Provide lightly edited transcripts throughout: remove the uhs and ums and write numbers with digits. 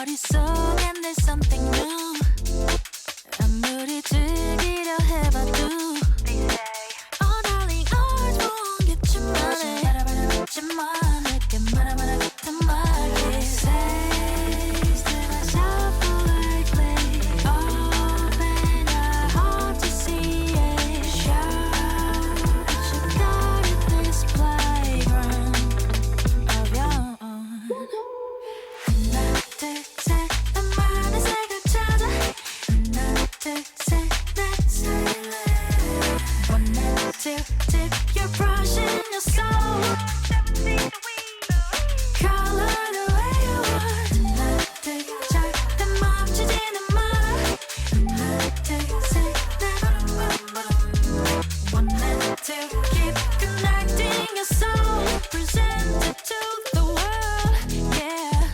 머릿속엔 늘 something new. 아무리 즐기려 해봐도 Oh darling always won't get your money. 바라바라 놓지 마 내게 말아봐라 같은 말이 Say still myself lately. Open your heart to see it. Show that you got it this playground of your own. 하나 둘셋 나만의 색을 찾아. 하나 둘셋내 삶을 One and two dip your brush in your soul. Color the way you want. 하나 둘셋 내 멈추지는 마라. 하나 둘셋내 One and two keep connecting your soul. Present it to the world, yeah.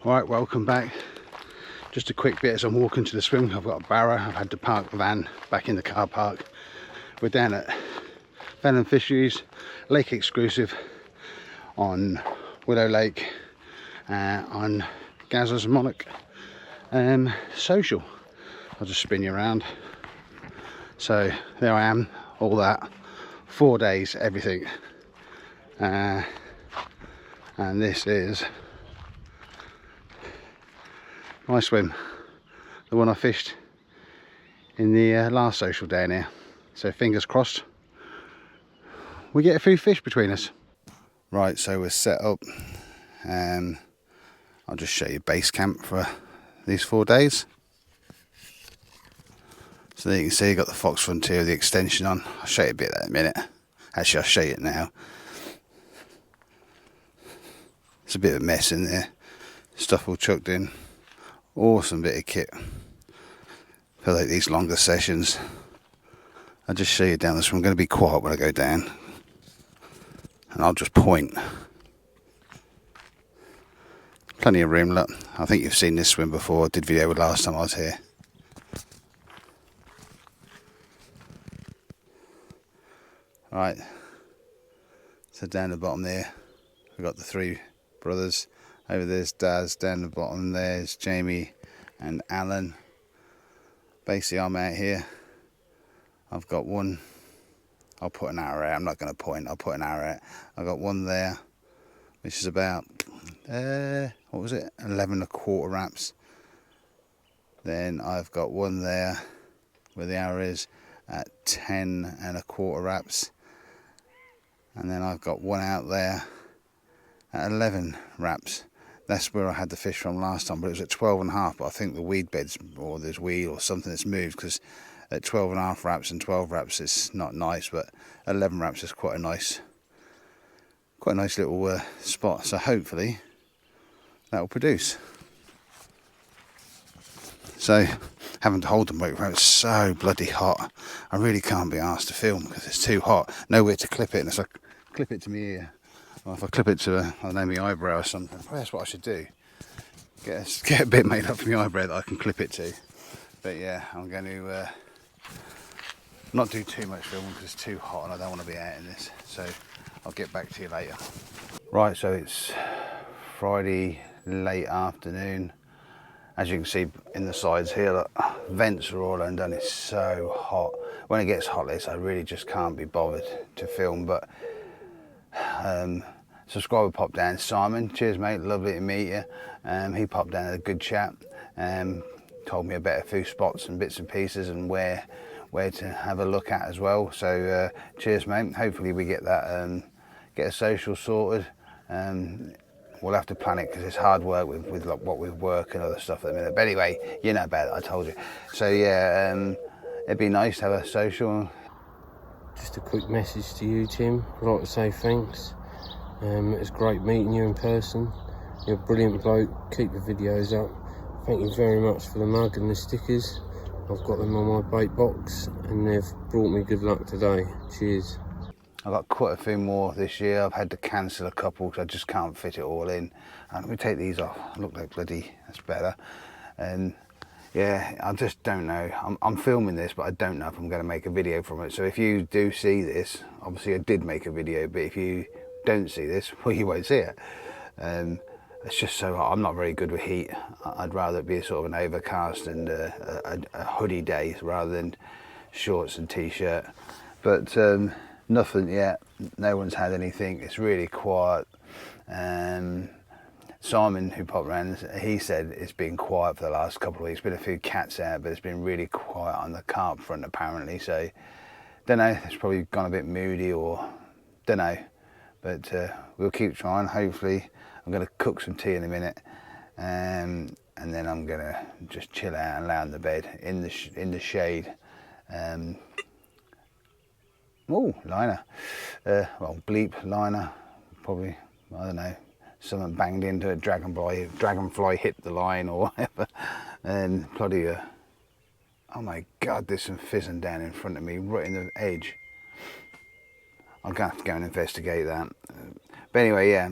Right, welcome back. Just a quick bit as I'm walking to the swim. I've got a barrow. I've had to park the van back in the car park. We're down at FENLAND Fisheries, lake exclusive on Willow Lake, on Gazza's Monarch social. I'll just spin you around. So there I am, all that, 4 days, everything. And this is my swim, the one I fished in the last social down here. So fingers crossed we get a few fish between us. Right, so we're set up. I'll just show you base camp for these 4 days. So there you can see, I've got the Fox Frontier, the extension on. I'll show you a bit of that in a minute. Actually, I'll show you it now. It's a bit of a mess in there. Stuff all chucked in. Awesome bit of kit for like these longer sessions. I'll just show you down this one. I'm going to be quiet when I go down, and I'll just point. Plenty of room, look. I think you've seen this swim before. I did video last time I was here. Right, so down the bottom there we've got the three brothers. Over there's Daz, down the bottom there's Jamie and Alan. Basically I'm out here. I've got one, I'll put an arrow out, I'm not going to point, I'll put an arrow out. I've got one there which is about, what was it, 11¼ wraps. Then I've got one there where the arrow is at 10¼ wraps. And then I've got one out there at 11 wraps. That's where I had the fish from last time, but it was at 12½. But I think the weed beds, or there's weed or something that's moved, because at 12½ wraps and 12 wraps it's not nice, but 11 wraps is quite a nice little spot. So hopefully that will produce. So having to hold the microphone, it's so bloody hot. I really can't be asked to film because it's too hot. Nowhere to clip it, and it's like clip it to me ear. Or if I clip it to I don't know, my eyebrow or something. Probably that's what I should do. Get a bit made up for my eyebrow that I can clip it to. But yeah, I'm going to not do too much filming because it's too hot and I don't want to be out in this. So I'll get back to you later. Right, so it's Friday late afternoon. As you can see in the sides here, look, vents are all undone. It's so hot. When it gets hot like this, I really just can't be bothered to film. But subscriber popped down, Simon. Cheers, mate. Lovely to meet you. He popped down, a good chat. Told me about a few spots and bits and pieces and where to have a look at as well. So cheers, mate. Hopefully we get that, get a social sorted. We'll have to plan it because it's hard work with like, what with work and other stuff at the minute. But anyway, you know about it, I told you. So yeah, it'd be nice to have a social. Just a quick message to you, Tim. I'd like to say thanks. It was great meeting you in person. You're a brilliant bloke. Keep the videos up. Thank you very much for the mug and the stickers. I've got them on my bait box and they've brought me good luck today. Cheers. I've got quite a few more this year. I've had to cancel a couple because I just can't fit it all in. And let me take these off. I look like bloody, that's better. And yeah, I just don't know. I'm filming this, but I don't know if I'm going to make a video from it. So if you do see this, obviously I did make a video, but if you don't see this, well, you won't see it. it's just so hot. I'm not very good with heat. I'd rather it be sort of an overcast and a hoodie day rather than shorts and t-shirt. But nothing yet. No one's had anything. It's really quiet. Simon, who popped around, he said it's been quiet for the last couple of weeks. Been a few cats out, but it's been really quiet on the carp front apparently. So don't know. It's probably gone a bit moody, or don't know. But we'll keep trying. Hopefully, I'm going to cook some tea in a minute, and then I'm going to just chill out and lay on the bed in the shade. Oh, liner. Well, bleep liner. Probably, I don't know. Someone banged into a dragonfly hit the line or whatever, and bloody oh my god, there's some fizzing down in front of me right in the edge. I'm gonna have to go and investigate that. But anyway, yeah,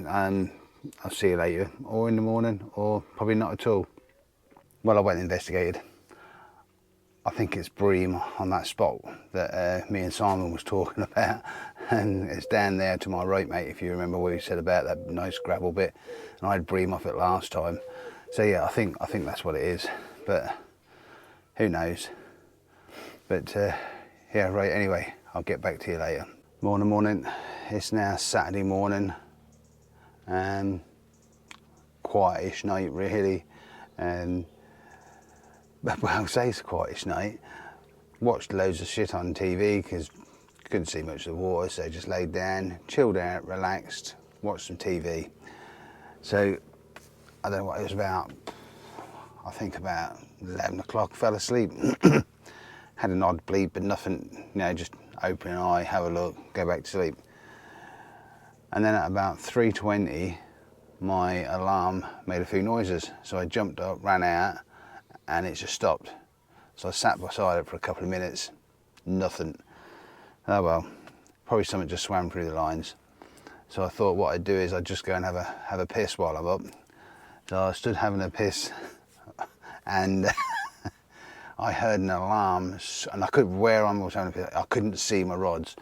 I'll see you later, or in the morning, or probably not at all. Well, I went and investigated. I think it's bream on that spot that me and Simon was talking about, and it's down there to my right, mate, if you remember what you said about that nice gravel bit, and I had bream off it last time. So yeah, I think that's what it is, but who knows. But yeah, right, anyway, I'll get back to you later. Morning. It's now Saturday morning, quietish night really. Well, I'll say it's a quietish night. Watched loads of shit on TV because couldn't see much of the water, so just laid down, chilled out, relaxed, watched some TV. So I don't know what it was about. I think about 11 o'clock, fell asleep. Had an odd bleep, but nothing, you know, just open an eye, have a look, go back to sleep. And then at about 3:20, my alarm made a few noises. So I jumped up, ran out, and it just stopped. So I sat beside it for a couple of minutes, nothing. Oh well, probably something just swam through the lines. So I thought what I'd do is I'd just go and have a piss while I'm up. So I stood having a piss, and I heard an alarm, and I couldn't, where I was having a piss, I couldn't see my rods.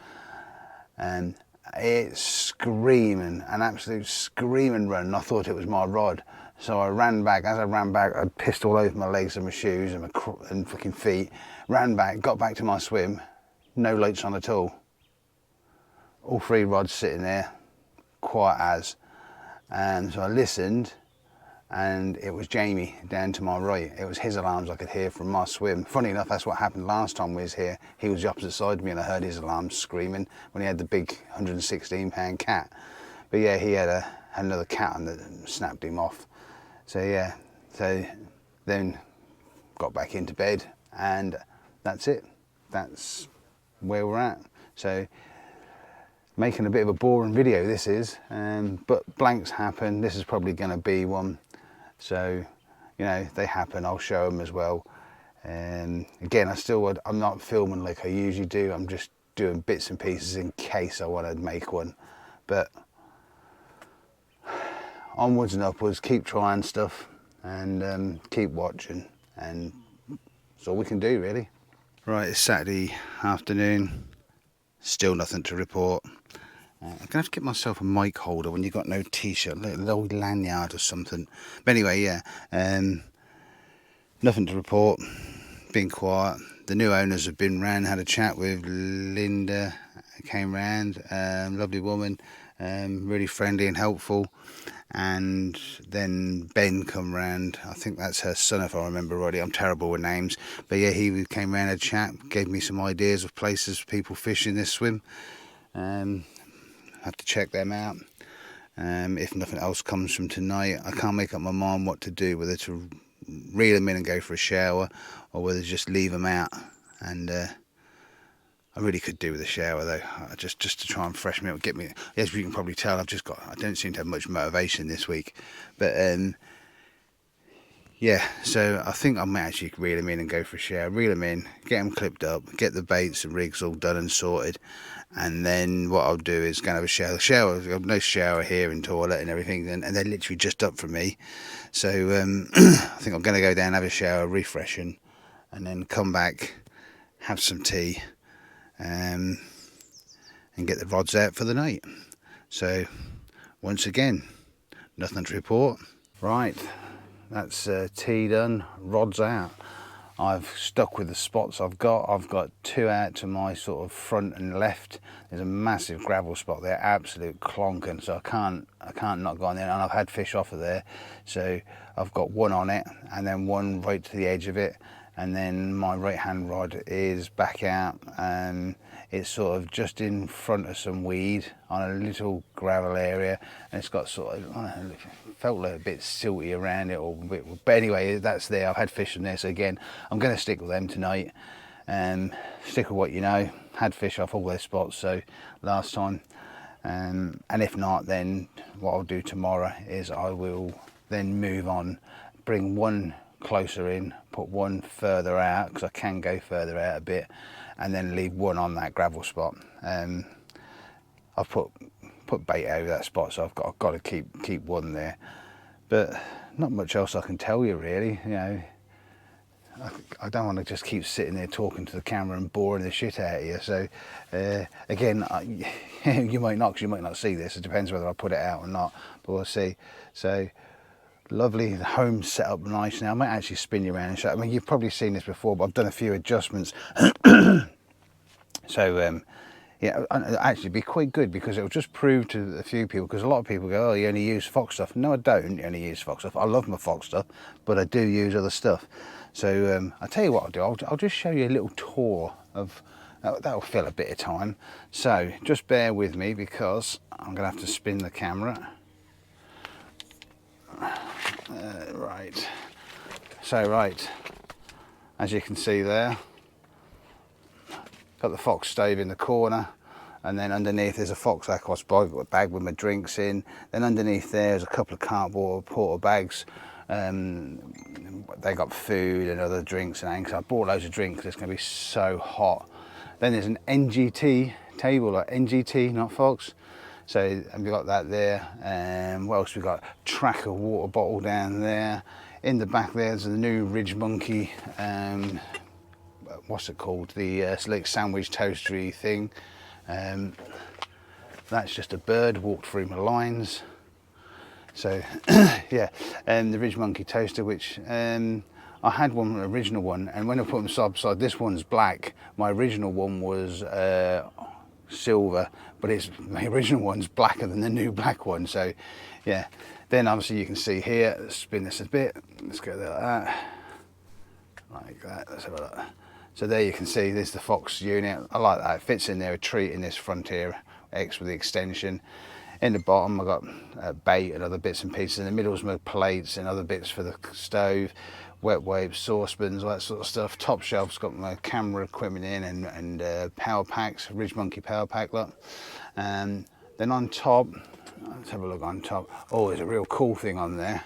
And it's screaming, an absolute screaming run. I thought it was my rod. So I ran back. As I ran back, I pissed all over my legs and my shoes and my fucking feet. Ran back, got back to my swim. No lights on at all. All three rods sitting there, quiet as. And so I listened, and it was Jamie down to my right. It was his alarms I could hear from my swim. Funny enough, that's what happened last time we was here. He was the opposite side of me, and I heard his alarms screaming when he had the big 116-pound cat. But yeah, he had another cat and that snapped him off. So yeah, so then got back into bed, and that's it. That's where we're at. So making a bit of a boring video this is, but blanks happen. This is probably going to be one. So, you know, they happen. I'll show them as well. Again, I'm not filming like I usually do. I'm just doing bits and pieces in case I want to make one. But onwards and upwards, keep trying stuff, and keep watching, and that's all we can do really. Right, it's Saturday afternoon, still nothing to report. I'm going to have to get myself a mic holder when you've got no t-shirt, a little lanyard or something. But anyway, yeah, nothing to report, been quiet. The new owners have been round, had a chat with Linda, came round, lovely woman, really friendly and helpful. And then Ben come round, I think that's her son if I remember rightly. I'm terrible with names, but yeah, he came round, had a chat, gave me some ideas of places for people fishing this swim. Have to check them out. If nothing else comes from tonight, I can't make up my mind what to do, whether to reel them in and go for a shower, or whether to just leave them out. And I really could do with a shower though, just to try and freshen me up, get me. As you can probably tell, I don't seem to have much motivation this week, but yeah. So I think I might actually reel them in and go for a shower, reel them in, get them clipped up, get the baits and rigs all done and sorted, and then what I'll do is go and have a shower. I've got no shower here and toilet and everything, and they're literally just up from me. So I think I'm going to go down, have a shower, refreshing, and then come back, have some tea, and get the rods out for the night. So once again, nothing to report. Right, that's tea done, rods out. I've stuck with the spots I've got. I've got 2 out to my sort of front and left. There's a massive gravel spot there, absolute clonking, so I can't not go on there, and I've had fish off of there. So I've got 1 on it and then 1 right to the edge of it, and then my right hand rod is back out, and it's sort of just in front of some weed on a little gravel area, and it's got sort of, I don't know, felt like a bit silty around it, or a bit, but anyway, that's there. I've had fish in there, so again, I'm going to stick with them tonight. Stick with what you know. Had fish off all those spots so last time, and if not, then what I'll do tomorrow is I will then move on, bring 1 closer in, put 1 further out, because I can go further out a bit, and then leave 1 on that gravel spot. I've put bait over that spot, so I've got to keep 1 there, but not much else I can tell you really. You know, I don't want to just keep sitting there talking to the camera and boring the shit out of you. So again, you might not, because you might not see this. It depends whether I put it out or not, but we'll see. So lovely, the home's set up nice now. I might actually spin you around and show. I mean, you've probably seen this before, but I've done a few adjustments. So yeah, actually be quite good, because it'll just prove to a few people, because a lot of people go, oh, you only use fox stuff. No, I don't only use fox stuff. I love my fox stuff, but I do use other stuff. So I'll tell you what I'll do. I'll just show you a little tour of, that'll fill a bit of time. So just bear with me, because I'm gonna have to spin the camera. Right. So right, as you can see there, got the fox stove in the corner, and then underneath there's a fox aquos bag with my drinks in. Then underneath there's a couple of cardboard porta bags. They got food and other drinks and things. I bought loads of drinks. It's going to be so hot. Then there's an NGT table, like NGT, not fox. So we've got that there. What else we got? Tracker water bottle down there. In the back there's the new Ridge Monkey. What's it called? The like sandwich toastery thing. That's just a bird walked through my lines. So yeah, the Ridge Monkey toaster, which I had one, an original one, and when I put them side by side, this one's black. My original one was silver, but my original one's blacker than the new black one. So yeah, then obviously you can see here, let's spin this a bit, let's go like that, let's have a look. So there you can see there's the fox unit. I like that, it fits in there, a treat in this Frontier X with the extension. In the bottom I've got bait and other bits and pieces. In the middle's my plates and other bits for the stove, wet wipes, saucepans, all that sort of stuff. Top shelf's got my camera equipment in, and power packs, Ridge Monkey power pack look. Then on top, let's have a look on top. Oh, there's a real cool thing on there.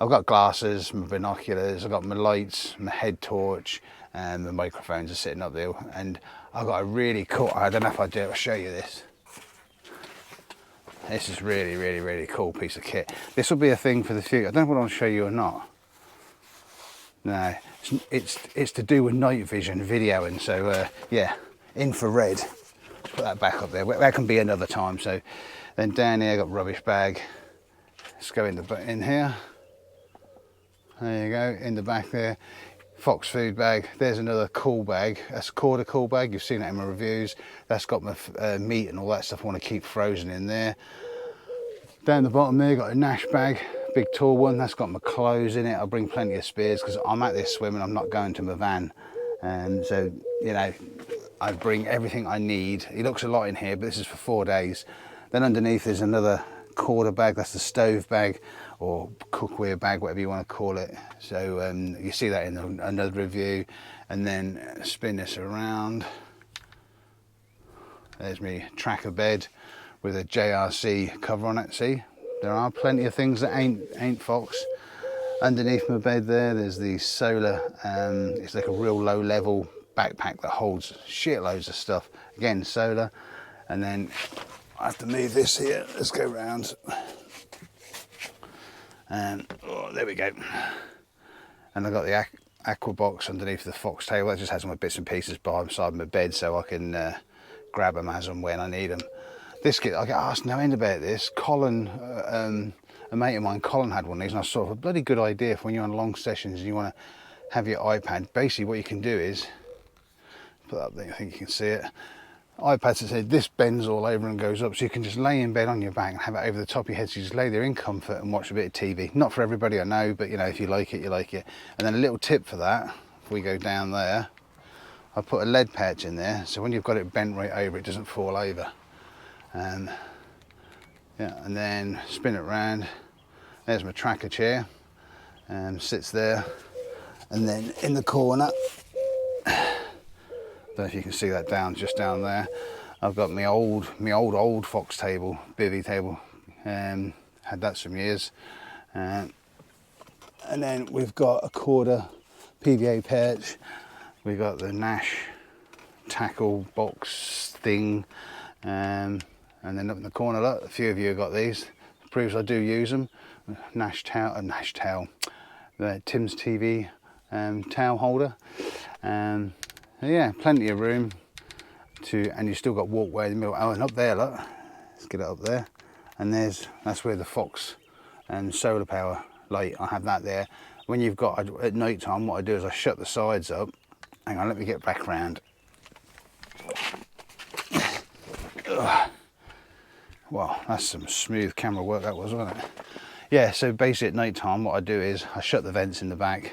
I've got glasses, my binoculars, I've got my lights, my head torch, and the microphones are sitting up there. And I've got a really cool, I don't know if I do, I'll show you this. This is really, really, really cool piece of kit. This will be a thing for the future. I don't know what I'll show you or not. No, it's to do with night vision video, and so yeah, infrared. Let's put that back up there. That can be another time. So then down here, I got rubbish bag. Let's go in here. There you go, in the back there. Fox food bag. There's another cool bag. That's called a cool bag. You've seen that in my reviews. That's got my meat and all that stuff I want to keep frozen in there. Down the bottom there, got a Nash bag, big tall one. That's got my clothes in it. I'll bring plenty of spears because I'm at this swim and I'm not going to my van. And so, you know, I bring everything I need. It looks a lot in here, but this is for 4 days. Then underneath there's another quarter bag. That's the stove bag, or cookware bag, whatever you want to call it. So you see that in another review. And then spin this around. There's my tracker bed with a JRC cover on it. See, there are plenty of things that ain't fox. Underneath my bed there's the solar, it's like a real low level backpack that holds shitloads of stuff. Again, solar. And then I have to move this here. Let's go round. And oh, there we go. And I've got the aqua box underneath the fox table. That just has my bits and pieces by the side of my bed, so I can grab them as and when I need them. this kit, I get asked no end about this. Colin, a mate of mine, Colin had one of these, and I saw a bloody good idea for when you're on long sessions and you want to have your iPad. Basically what you can do is, put that there, I think you can see it. iPad said this bends all over and goes up, so you can just lay in bed on your back and have it over the top of your head, so you just lay there in comfort and watch a bit of TV. Not for everybody, I know, but you know, if you like it, you like it. And then a little tip for that, if we go down there, I put a lead patch in there, so when you've got it bent right over, it doesn't fall over. Yeah, and then spin it around. There's my tracker chair, sits there, and then in the corner, don't know if you can see that just down there, I've got my old fox table, bivvy table, had that some years, and then we've got a quarter PVA perch, we've got the Nash tackle box thing, and then up in the corner, look, a few of you have got these, proves I do use them. Nash towel, the Tim's TV towel holder. Yeah, plenty of room and you still got walkway in the middle. Oh, and up there, look, let's get it up there. And that's where the Fox and solar power light, I have that there. When you've got, at night time, what I do is I shut the sides up. Hang on, let me get back round. Well, that's some smooth camera work that was, wasn't it? Yeah, so basically at night time what I do is I shut the vents in the back,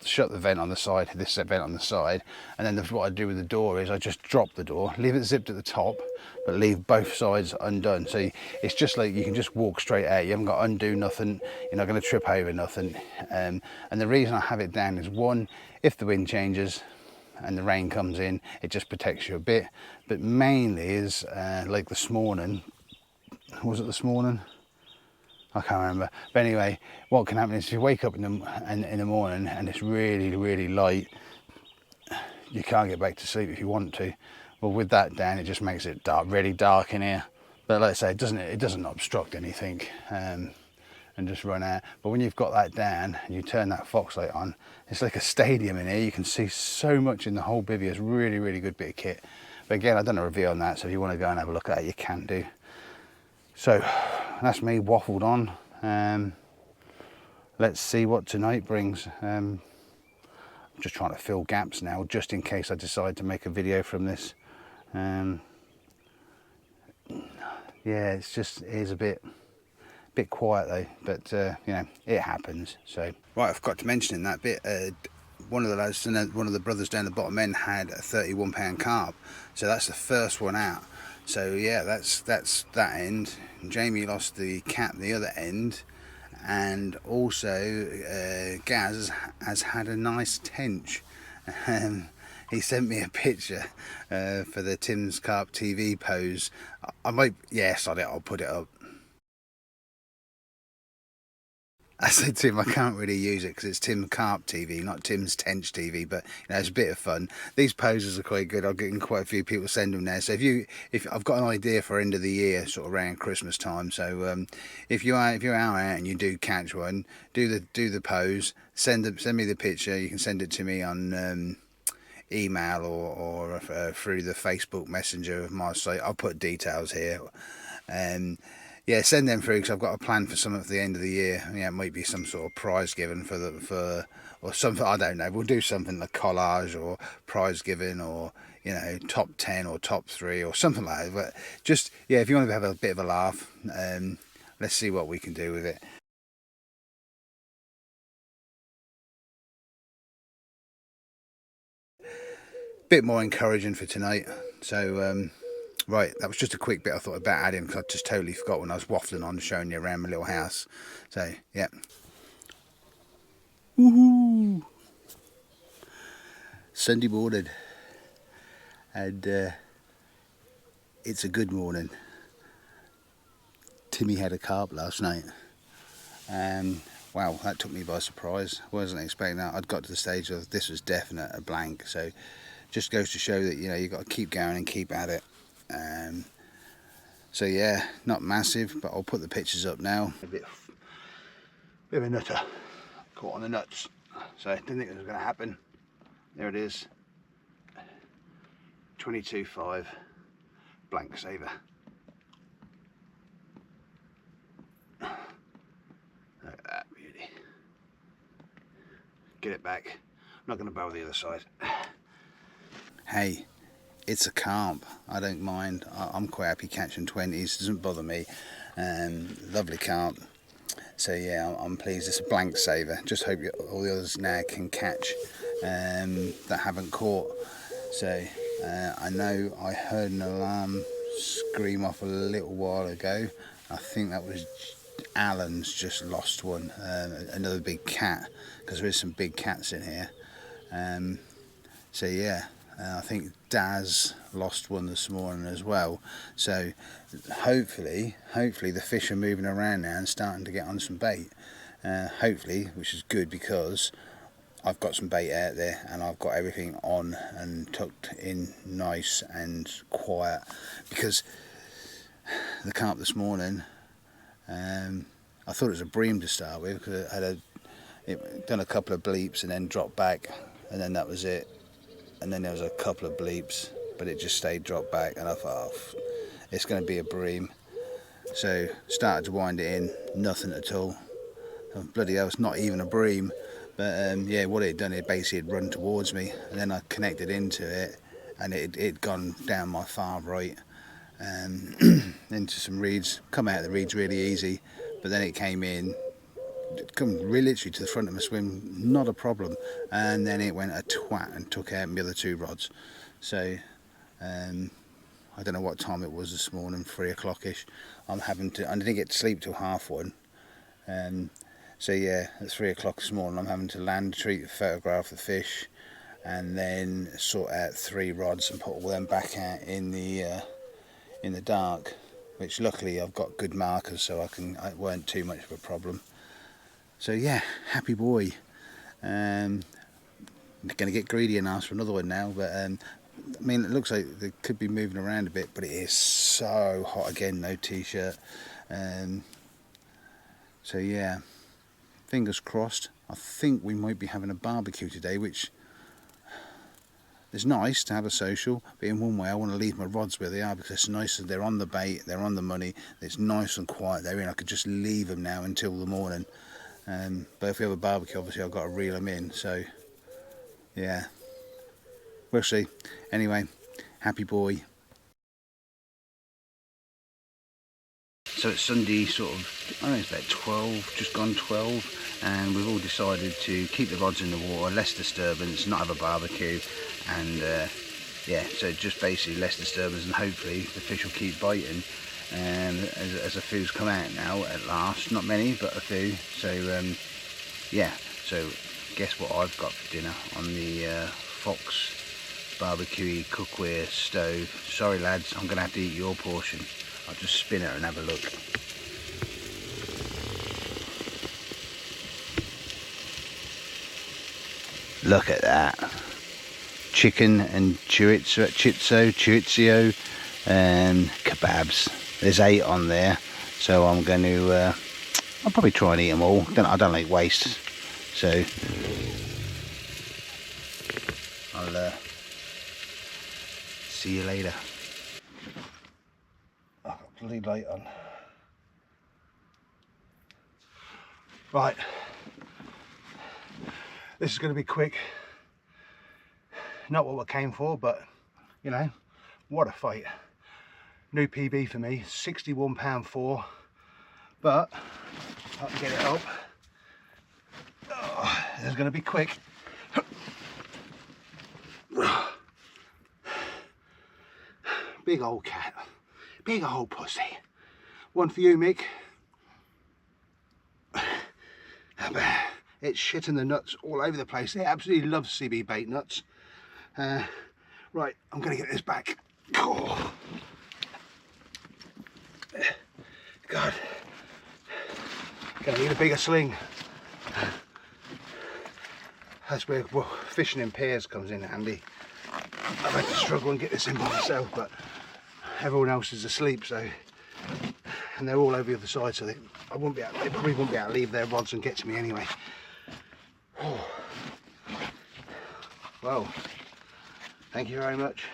shut the vent on the side, this vent on the side, and then what I do with the door is I just drop the door, leave it zipped at the top, but leave both sides undone. So it's just like you can just walk straight out, you haven't got to undo nothing, you're not going to trip over nothing. And the reason I have it down is, one, if the wind changes and the rain comes in, it just protects you a bit, but mainly is like this morning, was it this morning? I can't remember. But anyway, what can happen is if you wake up in the morning and it's really, really light, you can't get back to sleep if you want to. Well, with that down, it just makes it dark, really dark in here. But like I say, it doesn't obstruct anything, and just run out. But when you've got that down and you turn that Fox light on, it's like a stadium in here. You can see so much in the whole bivvy. It's really, really good bit of kit. But again, I've done a review on that, so if you want to go and have a look at it, you can do. So that's me waffled on. Let's see what tonight brings. I'm just trying to fill gaps now, just in case I decide to make a video from this. Yeah, it is a bit quiet though, but you know, it happens. So right, I forgot to mention in that bit, one of the lads, one of the brothers down the bottom end had a 31-pound carp, so that's the first one out. So yeah, that's that end. Jamie lost the cap the other end, and also Gaz has had a nice tench. He sent me a picture for the Tim's Carp TV pose. I might, yes, I'll put it up. I said to him, I can't really use it because it's Tim Carp TV, not Tim's Tench TV, but you know, it's a bit of fun. These poses are quite good. I'm getting quite a few people send them now. So if I've got an idea for end of the year, sort of around Christmas time. So if you're out and you do catch one, do the pose, send me the picture. You can send it to me on email or through the Facebook Messenger of my site. I'll put details here. Yeah, send them through because I've got a plan for something for the end of the year. Yeah, it might be some sort of prize given or something. I don't know. We'll do something like collage or prize given, or you know, top 10 or top 3 or something like that. But just yeah, if you want to have a bit of a laugh, let's see what we can do with it. Bit more encouraging for tonight. So. Right, that was just a quick bit I thought about adding because I just totally forgot when I was waffling on showing you around my little house. So, yeah. Woohoo! Sunday morning. And it's a good morning. Timmy had a carp last night. And wow, that took me by surprise. I wasn't expecting that. I'd got to the stage of this was definite a blank. So, just goes to show that, you know, you've got to keep going and keep at it. So yeah, not massive, but I'll put the pictures up now. A bit of a nutter, caught on the nuts, so I didn't think it was going to happen. There it is, 22.5 blank saver. get it back. I'm not going to bow the other side. Hey, it's a carp. I don't mind. I'm quite happy catching 20s. It doesn't bother me. Lovely carp. So yeah, I'm pleased. It's a blank saver. Just hope all the others now can catch that haven't caught. So I know I heard an alarm scream off a little while ago. I think that was Alan's just lost one, another big cat, because there is some big cats in here. So yeah, I think Daz lost one this morning as well. So hopefully the fish are moving around now and starting to get on some bait. Hopefully, which is good, because I've got some bait out there and I've got everything on and tucked in nice and quiet. Because the carp this morning, I thought it was a bream to start with, because it done a couple of bleeps and then dropped back, and then that was it. And then there was a couple of bleeps, but it just stayed dropped back, and I thought, oh, it's going to be a bream. So started to wind it in, nothing at all. Oh, bloody hell, it's not even a bream. But yeah, what it had done, it basically had run towards me, and then I connected into it, and it'd gone down my far right into some reeds. Come out of the reeds really easy, but then it came in, come literally to the front of my swim, not a problem, and then it went a twat and took out my other 2 rods. So I don't know what time it was this morning, 3 o'clock-ish. I didn't get to sleep till 1:30. So yeah, at 3 o'clock this morning, I'm having to land, treat, photograph the fish, and then sort out 3 rods and put all them back out in the dark. Which luckily I've got good markers, so it weren't too much of a problem. So yeah, happy boy. I'm going to get greedy and ask for another one now, but I mean, it looks like they could be moving around a bit, but it is so hot again, no t-shirt. So yeah, fingers crossed. I think we might be having a barbecue today, which is nice to have a social, but in one way I want to leave my rods where they are, because it's nice that they're on the bait, they're on the money, it's nice and quiet they're in. I could just leave them now until the morning. But if we have a barbecue, obviously I've got to reel them in, so yeah, we'll see. Anyway, happy boy. So it's Sunday, sort of, I think it's about 12, just gone 12, and we've all decided to keep the rods in the water, less disturbance, not have a barbecue, and yeah, so just basically less disturbance, and hopefully the fish will keep biting. As the food's come out now at last, not many but a few. So yeah, so guess what I've got for dinner on the Fox barbecue cookware stove. Sorry lads, I'm gonna have to eat your portion. I'll just spin it and have a look. Look at that. Chicken and chorizo and kebabs. There's 8 on there, so I'm going to I'll probably try and eat them all. I don't like waste, so I'll see you later. I've got bloody light on. Right, this is going to be quick. Not what we came for, but you know, what a fight. New PB for me, £61.4, but I can get it up. Oh, this is going to be quick. Big old cat, big old pussy. One for you, Mick. It's shitting the nuts all over the place. They absolutely love CB bait nuts. Right, I'm going to get this back. Oh. God, gonna need a bigger sling. That's where fishing in pairs comes in handy. I've had to struggle and get this in by myself, but everyone else is asleep, so, and they're all over the other side, so they probably won't be able to leave their rods and get to me anyway. Oh. Well, thank you very much.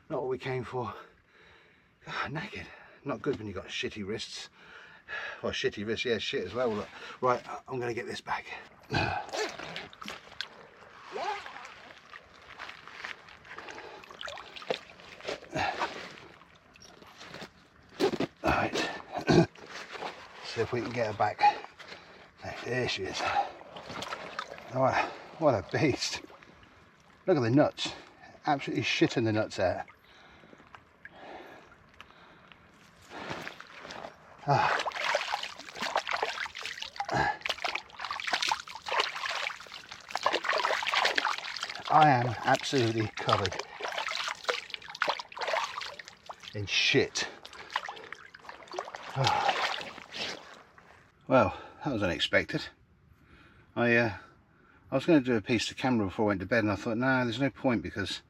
Not what we came for. God, naked. Not good when you've got shitty wrists. Well, shitty wrists, yeah, shit as well. Look. Right, I'm going to get this back. see if we can get her back. There she is. What a beast. Look at the nuts. Absolutely shitting the nuts out. I am absolutely covered in shit. Well, that was unexpected. I was going to do a piece of camera before I went to bed, and I thought, no, there's no point, because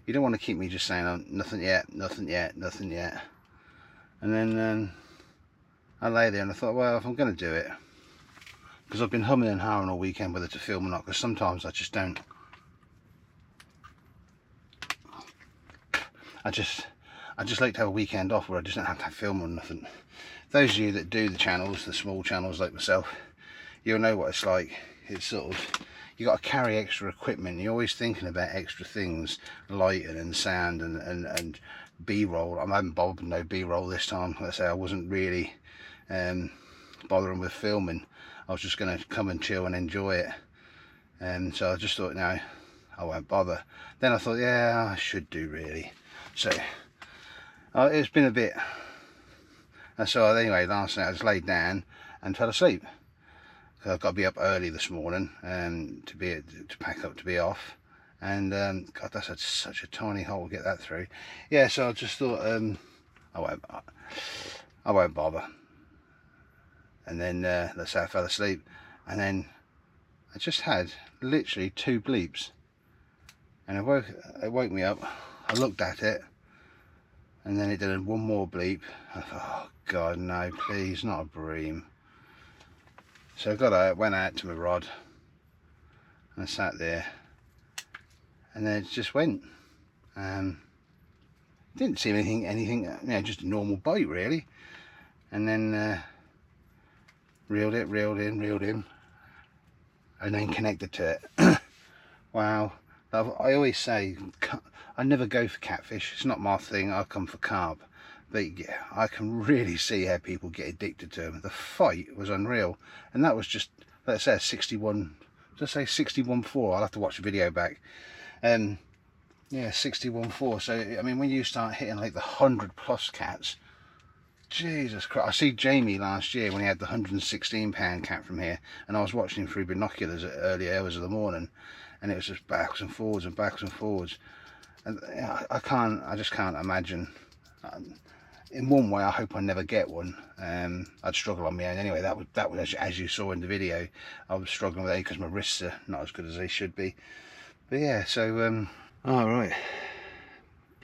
you don't want to keep me just saying, oh, nothing yet, nothing yet, nothing yet. And then I lay there and I thought, well, if I'm going to do it, because I've been humming and hawing all weekend whether to film or not, because sometimes I just don't. I just like to have a weekend off where I just don't have to film or nothing. Those of you that do the channels, the small channels like myself, you'll know what it's like. It's sort of, you got to carry extra equipment. You're always thinking about extra things, lighting and sound and B-roll. I haven't bothered with no B-roll this time. Like I say, I wasn't really bothering with filming. I was just going to come and chill and enjoy it. And so I just thought, no, I won't bother. Then I thought, yeah, I should do really. So it's been a bit. And so anyway, last night I just laid down and fell asleep. I've got to be up early this morning to pack up to be off. And God, that's such a tiny hole to get that through. Yeah, so I just thought I won't bother. And then let's say I fell asleep, and then I just had literally 2 bleeps, and it woke me up. I looked at it, and then it did one more bleep. I thought, oh God, no, please, not a bream. So I went out to my rod and I sat there, and then it just went. Didn't seem anything, you know, just a normal bite really. And then reeled in, and then connected to it. Wow. I always say, I never go for catfish. It's not my thing. I come for carp. But yeah, I can really see how people get addicted to them. The fight was unreal, and that was just, let's say, 61. Just say 61.4. I'll have to watch the video back. Yeah, 61.4. So I mean, when you start hitting like the 100+ cats, Jesus Christ! I see Jamie last year when he had the 116-pound cat from here, and I was watching him through binoculars at early hours of the morning, and it was just backwards and forwards and backwards and forwards. And I just can't imagine. In one way, I hope I never get one. I'd struggle on my own anyway. That was as you saw in the video. I was struggling with it because my wrists are not as good as they should be. But yeah, so all right,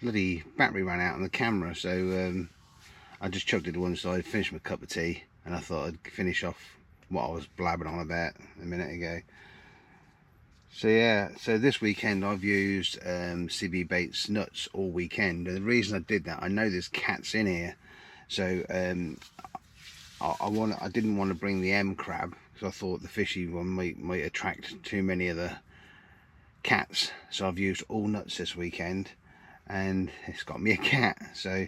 bloody battery ran out on the camera, so I just chucked it to one side, finished my cup of tea, and I thought I'd finish off what I was blabbing on about a minute ago. So yeah, so this weekend I've used CB Baits nuts all weekend, and the reason I did that, I know there's cats in here, so I didn't want to bring the M crab because I thought the fishy one might attract too many of the cats. So I've used all nuts this weekend, and it's got me a cat. So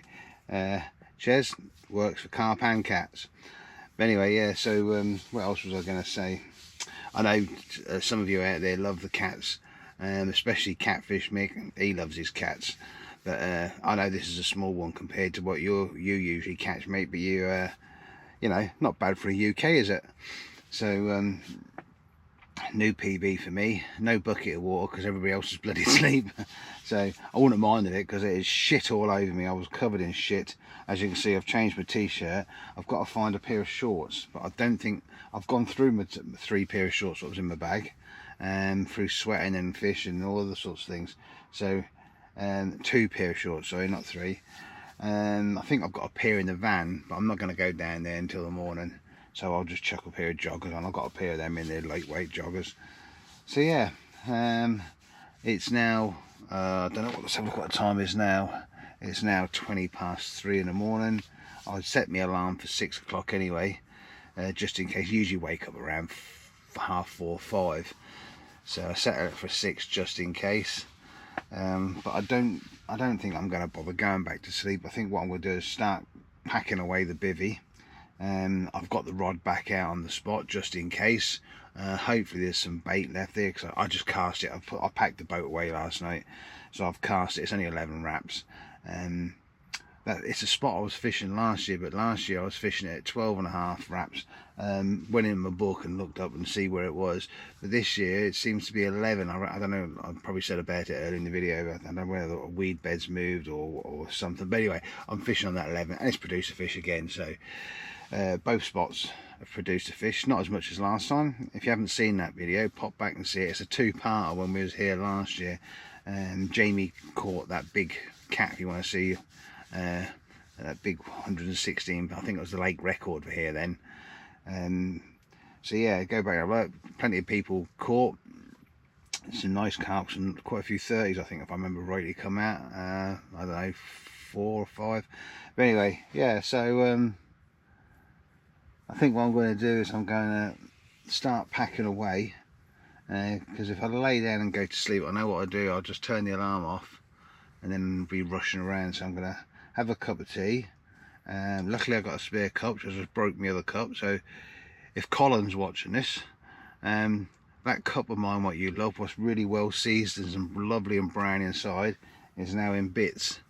Ches works for carp and cats. But anyway, yeah, so what else was I going to say? I know some of you out there love the cats, especially Catfish Mick. He loves his cats, but I know this is a small one compared to what you usually catch, mate. But you know, not bad for a UK, is it? So new PB for me, no bucket of water because everybody else is bloody asleep. So I wouldn't have minded it because it is shit all over me. I was covered in shit. As you can see, I've changed my t-shirt. I've got to find a pair of shorts, but I don't think I've gone through my 3 pair of shorts that was in my bag, through sweating and fish and all other sorts of things. So 2 pair of shorts, sorry, not 3. I think I've got a pair in the van, but I'm not going to go down there until the morning. So I'll just chuck a pair of joggers on. I've got a pair of them in there, lightweight joggers. So yeah, it's now, I don't know, let's have a look what the time is now. It's now 3:20 in the morning. I'd set my alarm for 6 o'clock anyway, just in case. Usually wake up around 4:30, 5. So I set it for 6 just in case. But I don't think I'm going to bother going back to sleep. I think what I'm going to do is start packing away the bivvy. I've got the rod back out on the spot just in case. Hopefully there's some bait left there, because I just cast it. I packed the boat away last night, so I've cast it. It's only 11 wraps. It's a spot I was fishing last year, but last year I was fishing it at 12.5 wraps. Went in my book and looked up and see where it was, but this year it seems to be 11. I don't know, I probably said about it earlier in the video. I don't know whether the weed beds moved or something, but anyway, I'm fishing on that 11 and it's produced a fish again. So both spots have produced a fish, not as much as last time. If you haven't seen that video, pop back and see it. It's a two-parter when we was here last year. Jamie caught that big cat, if you want to see that big 116, I think it was the lake record for here then. So yeah, go back and look. Plenty of people caught some nice carps and quite a few 30s, I think, if I remember rightly, come out. I don't know, 4 or 5. But anyway, yeah, so I think what I'm going to do is I'm going to start packing away, because if I lay down and go to sleep, I know what I do. I'll just turn the alarm off and then be rushing around. So I'm going to have a cup of tea. Luckily I've got a spare cup, I just broke my other cup, so if Colin's watching this, that cup of mine, what you love, was really well seasoned and lovely and brown inside, is now in bits.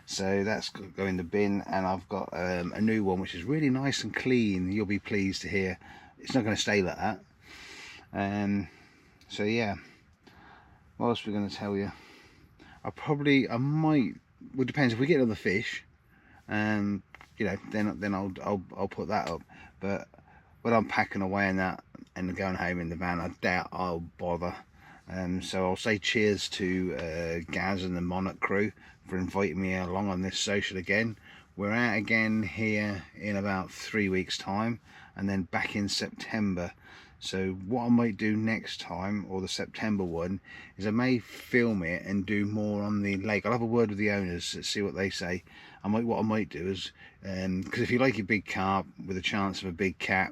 So that's got to go in the bin, and I've got a new one which is really nice and clean. You'll be pleased to hear. It's not going to stay like that. So yeah, what else are we going to tell you? I might, well, it depends if we get another fish, you know, then I'll put that up. But when I'm packing away and that and going home in the van, I doubt I'll bother. So I'll say cheers to Gaz and the Monarch crew for inviting me along on this social again. We're out again here in about 3 weeks time, and then back in September. So what I might do next time, or the September one, is I may film it and do more on the lake. I'll have a word with the owners, see what they say. What I might do is, because if you like a big carp with a chance of a big cat,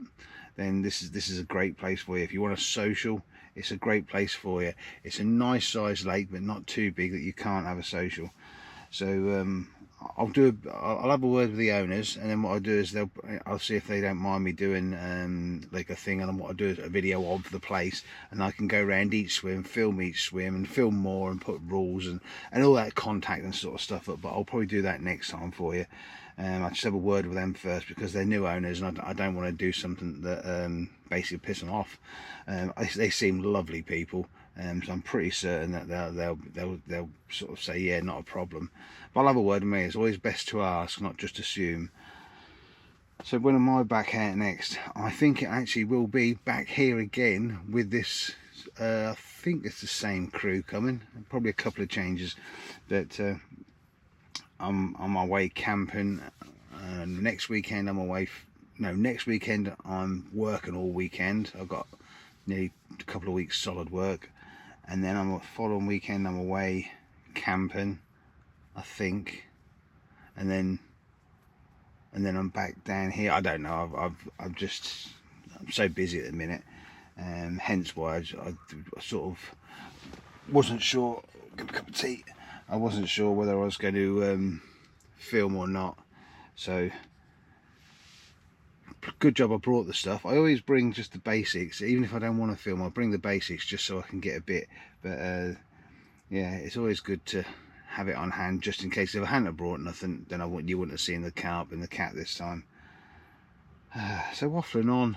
then this is a great place for you. If you want a social, it's a great place for you. It's a nice sized lake, but not too big that you can't have a social. So I'll have a word with the owners, and then what I'll do is I'll see if they don't mind me doing like a thing, and what I'll do is a video of the place, and I can go around each swim, film each swim, and film more, and put rules and all that contact and sort of stuff up. But I'll probably do that next time for you. I just have a word with them first, because they're new owners, and I don't want to do something that basically piss them off. They seem lovely people, so I'm pretty certain that they'll sort of say, yeah, not a problem. But I'll have a word with me. It's always best to ask, not just assume. So when am I back out next? I think it actually will be back here again with this. I think it's the same crew coming, probably a couple of changes, but I'm on my way camping. Next weekend I'm away. No, next weekend I'm working all weekend. I've got nearly a couple of weeks solid work, and then the following weekend I'm away camping, I think, and then I'm back down here. I don't know. I'm so busy at the minute, hence why I sort of wasn't sure. Give a cup of tea. I wasn't sure whether I was going to film or not. So good job I brought the stuff. I always bring just the basics, even if I don't want to film. I bring the basics just so I can get a bit. But yeah, it's always good to have it on hand, just in case. If I hadn't brought nothing, then you wouldn't have seen the carp and the cat this time. So waffling on,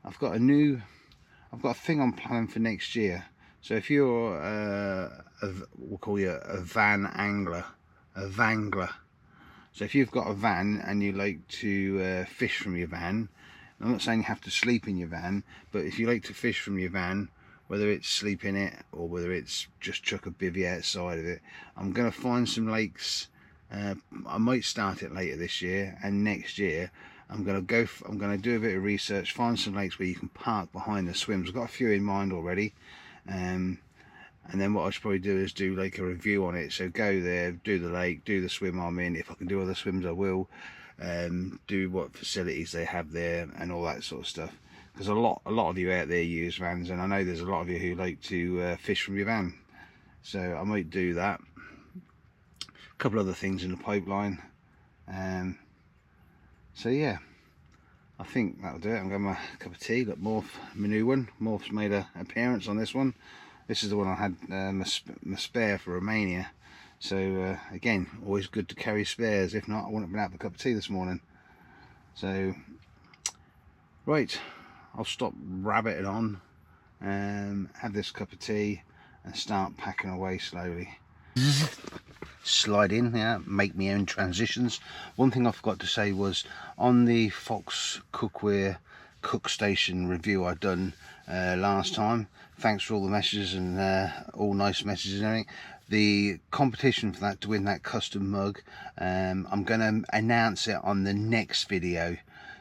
I've got a thing I'm planning for next year. So if you're we'll call you a van angler, a vangler. So if you've got a van and you like to fish from your van, I'm not saying you have to sleep in your van, but if you like to fish from your van, whether it's sleep in it or whether it's just chuck a bivvy outside of it, I'm going to find some lakes. I might start it later this year, and next year I'm going to do a bit of research, find some lakes where you can park behind the swims. I've got a few in mind already, and then what I should probably do is do like a review on it. So go there, do the lake, do the swim I'm in. If I can do other swims I will, do what facilities they have there and all that sort of stuff. Because a lot of you out there use vans, and I know there's a lot of you who like to fish from your van. So I might do that. A couple other things in the pipeline. So yeah, I think that'll do it. I'm going to have a cup of tea. Look, Morph, my new one. Morph's made an appearance on this one. This is the one I had my spare for Romania. So again, always good to carry spares. If not, I wouldn't have been out for a cup of tea this morning. So, right, I'll stop rabbiting on, have this cup of tea and start packing away slowly. Slide in, yeah, make my own transitions. One thing I forgot to say was on the Fox Cookware cook station review I'd done last time, thanks for all the messages and all nice messages and everything. The competition for that, to win that custom mug, I'm going to announce it on the next video,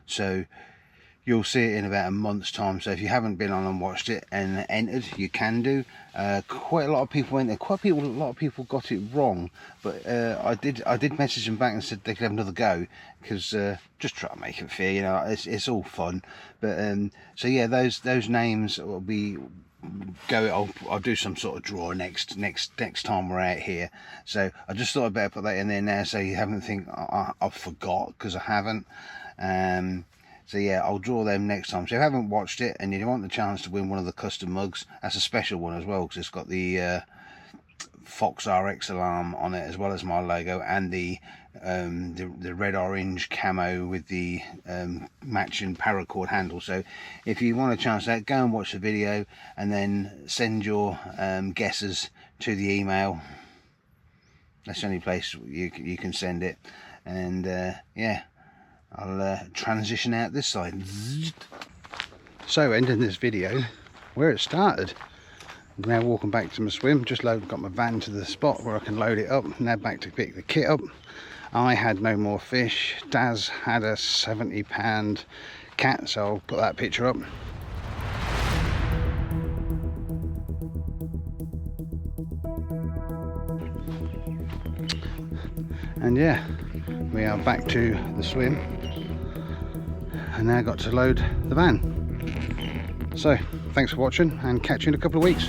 so you'll see it in about a month's time. So if you haven't been on and watched it and entered, you can do. Quite a lot of people went there. A lot of people got it wrong, but I did message them back and said they could have another go, because just try to make it fair, you know. It's all fun. But so yeah, those names will be I'll do some sort of draw next time we're out here. So I just thought I'd better put that in there now, so you haven't think I forgot, because I haven't. So yeah, I'll draw them next time. So if you haven't watched it and you want the chance to win one of the custom mugs, that's a special one as well, because it's got the Fox RX alarm on it, as well as my logo, and the red orange camo with the matching paracord handle. So if you want a chance to that, go and watch the video and then send your guesses to the email. That's the only place you can send it. And yeah, I'll transition out this side. So ending this video where it started. Now walking back to my swim, just got my van to the spot where I can load it up. Now back to pick the kit up. I had no more fish. Daz had a 70-pound cat, so I'll put that picture up. And yeah, we are back to the swim, and now got to load the van. So thanks for watching, and catch you in a couple of weeks.